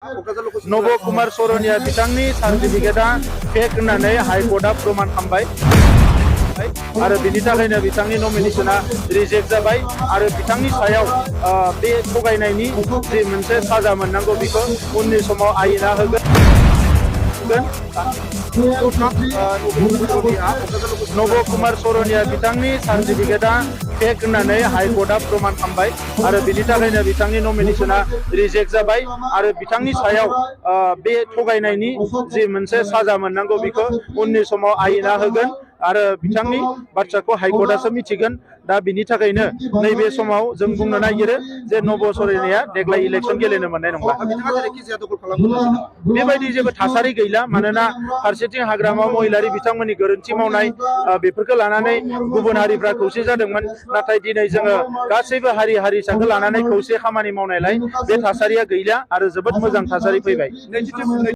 नब कुमार सरनिया बिथांनि सार्टिफिकेटआ फेक होननानै हाइकर्टआ प्रमान खालामबाय आरो बिनि थाखायनो बिथांनि नमिनेशना रिजेक्ट जाबाय आरो बिथांनि सायाव बे थगायनायनि जि मोनसे साजा मोननांगौ बेखौ उननि समाव आयेना होगोन। नब कुमार सरनिया बिथांनि सार्टिफिकेटआ फेक होननानै हाइकर्टआ प्रमान खालामबाय आरो बिनि थाखायनो बिथांनि नमिनेशना रिजेक्ट जाबाय आरो बिथांनि सायाव बे थगायनायनि जि मोनसे साजा मोननांगौ बेखौ उननि समाव आयेना होगोन आरो बिथांनि बाथ्राखौ हाइकर्टआसो मिथिगोन। दा बिनि थाखायनो नैबे समाव जों बुंनो नागिरो जे नब सरनिया देग्लाय इलेक्सन गेलेनो मोननाय नंला। बेबायदि जेबो थासारि गैला, मानोना फारसेथिं हाग्रामा महिलारि बिथांमोननि गोरोन्थि मावनाय बेफोरखौ लानानै गुबुन हारिफ्रा खौसे जादोंमोन, नाथाय दिनै जोङो गासैबो हारि हारिसाखौ लानानै खौसे खामानि मावनायलाय बे थासारिया गैला आरो जोबोद मोजां थासारि फैबाय।